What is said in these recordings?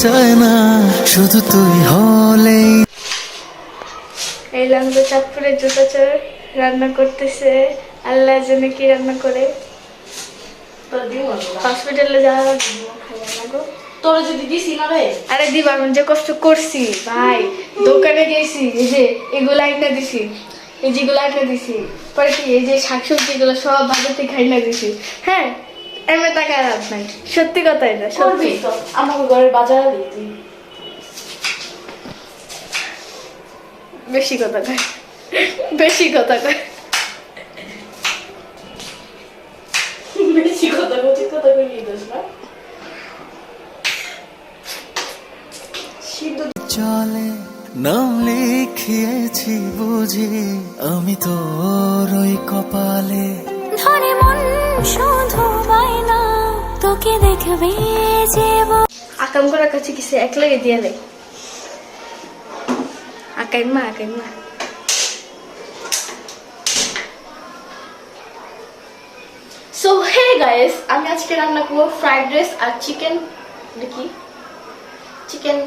চায় না, শুধু তুই হলেই। এই লাঙ্গো চাঁদপুরে জুতা চোর রান্না করতেছে, আল্লাহ জানে কি রান্না করে। হসপিটালে যাওয়া তোরা যদি দিছি না রে, আরে দিব, আমি যে কষ্ট করছি ভাই, দোকানে গেছি, এই যে এগুলো আইনা দিছি, এই যেগুলো আইনা দিছি, পরে কি এই যে শাকসবজি গুলো সব বাজার থেকে আইনা দিছি। হ্যাঁ, এমনি টাকা লাভ নাই, সত্যি কথা এটা সত্যি। তো আমাকে ঘরের বাজার দিই, বেশি কথা কয়, বেশি কথা কয়। বেশি কথা বলছি, কথা কই দোষ না। চলে নাম লিখিয়েছি বুঝি আমি তোর ওই কপালে। ধরে মন শুধু বাইনা তোকে দেখবে যে। আকাম করার কাছে কিছু এক লাগে দিয়ে দেয়। আকাইমা আকাইমা সো হে গাইস, আমি আজকে রান্না করবো ফ্রাইড রাইস আর চিকেন। দেখি চিকেন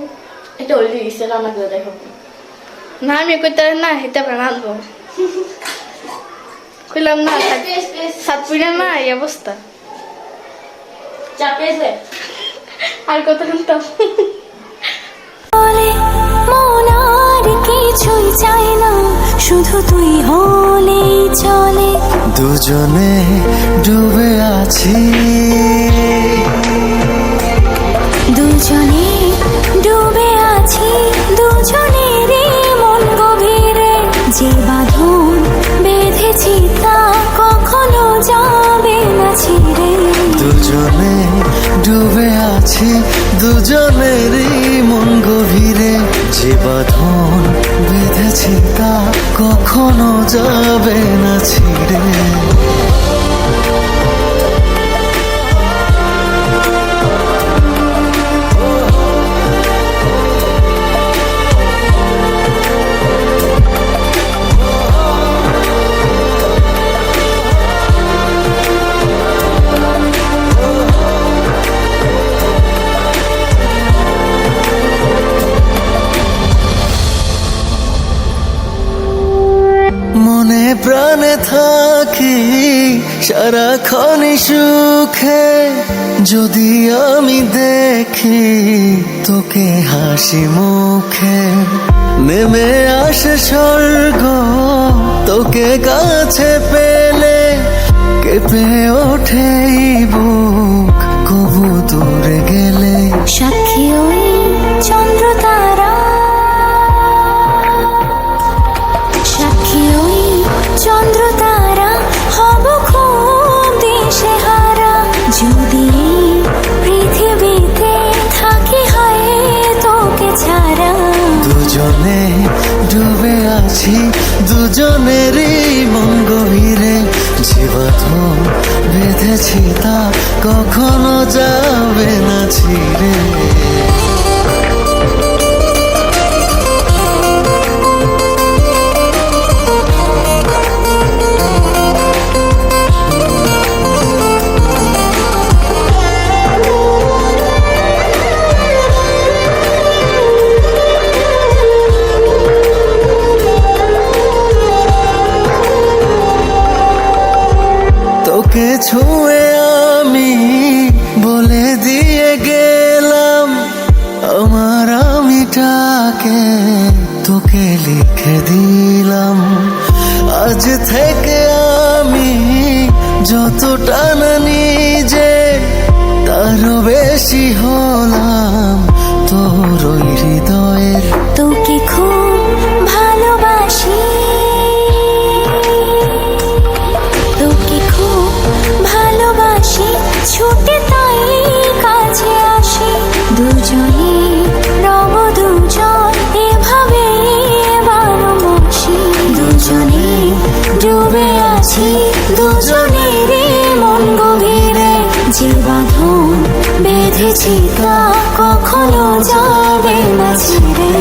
এটা অলরেডি দিচ্ছে, রান্না করে দেখো। না আমি কইতে না হেতে বানাবো, কইলাম না সাতপুরা না এই অবস্থা। চা পেয়েছে আর কত শুনতাম। মন আর কিছুই চাই না, শুধু তুই হলেই চলে। দুজনে ডুবে আছি, দুজনে ডুবে আছি, দুজনেরই মন গভীরে। যে বাঁধন বেঁধেছি তা কখনো যাবে না ছিঁড়ে। দুজনে ডুবে আছি, দুজনেরই মন গভীরে। যে বাঁধন বেঁধেছি তা কখনো যাবে না ছিঁড়ে। মনে প্রাণে থাকি সারাক্ষণই সুখে, যদি আমি দেখি তোকে হাসি মুখে। নেমে আসে স্বর্গ তোকে কাছে পেলে, কেঁপে ওঠে বুক কবু দূরে গেলে। সাক্ষী ওই চন্দ্র তারা, সাক্ষী ওই চন্দ্র তারা, হব খুব দিশে হারা। যদি পৃথিবীতে থাকি হয় তোকে ছাড়া। দুজনে ডুবে আছি, দুজনেরই মন গভীরে। যে বাঁধন বেঁধেছি তা কখনো যাবে না ছিঁড়ে। তোকে ছুঁয়ে আমি বলে দিয়ে গেলাম আমার আমিটাকে, তোকে লিখে দিলাম। আজ থেকে আমি যতটা না নিজে, তারও বেশি হলাম তোর ওই হৃদয়ের। তোকে খুব ভালোবাসি, তোকে খুব ভালোবাসি, ছুটে তাই কাছে আসি। দুজনে রব দুজন এভাবে বারমাসি। দুজনে ডুবে আছি, দুজনেরই মন গভীরে। যে বাঁধন বেঁধেছি তা কখনো যাবে না ছিঁড়ে।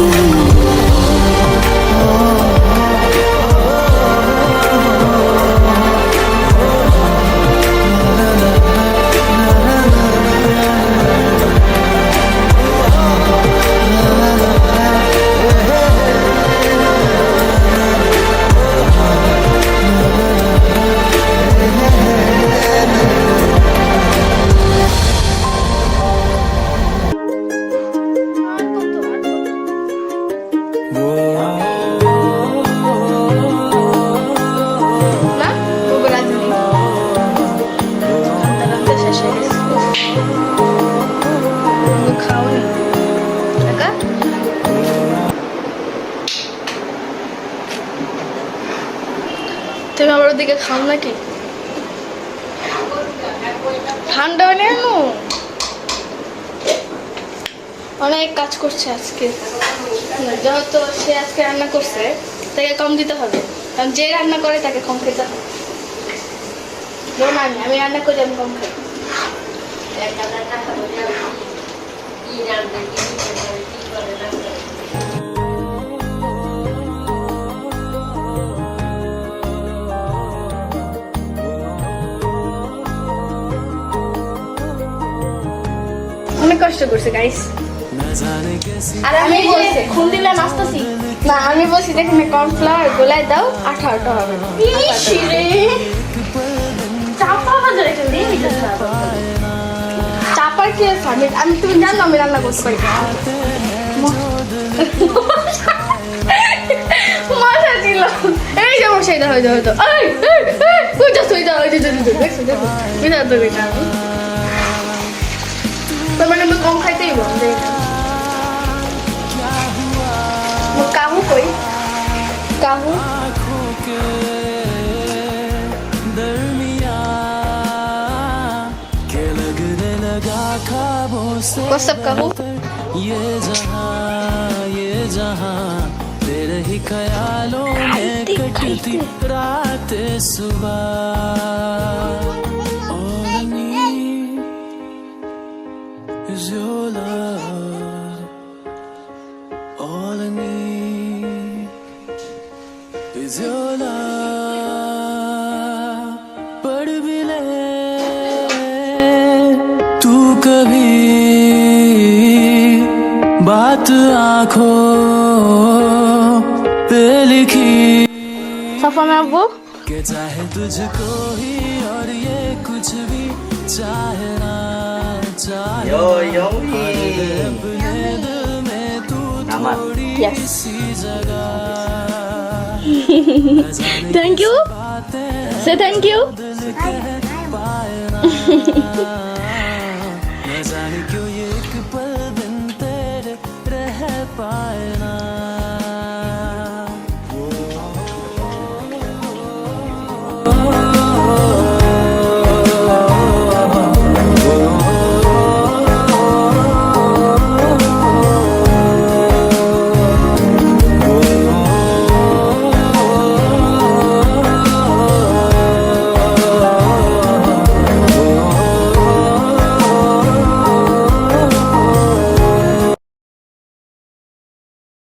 তুমি আমার ওদিকে খাও নাকি? ঠান্ডা নেই অনেক কাজ করছে আজকে, যেহেতু সে আজকে রান্না করছে তাকে কম দিতে হবে, কারণ যে রান্না করে তাকে কম খেতে হবে। যেমন আমি রান্না করি, আমি কম খাই। অনেক কষ্ট করছে গাইস। আর আমি বলছি খুন দিলে নাচতেছি না, আমি বলছি দেখেন কর্নফ্লাওয়ার গোলায় দাও, আঠা আঠা হবে। রে চাপা বাজারে একটা দিয়ে দিতেছে চাপার কি আছে? আমি তুমি জানো আমি রান্না করতে পারি। মশা ছিল এই যে মশাইটা হয়ে যাবে তো। তার মানে আমি কম খাইতেই বল। কাহু কই? কাহু What's up, Kahu? ये जहां तेरे ही ख्यालों में कटती रात सुबह। All I need is your love. All I need is your love. पढ़ भी ले तू कभी बात आंखों पे लिखी सफा में आपको के चाहे तुझको ही और ये कुछ भी चाहे ना चाहे अपने दिल में तू थोड़ी सी जगह। थैंक यू से थैंक यू।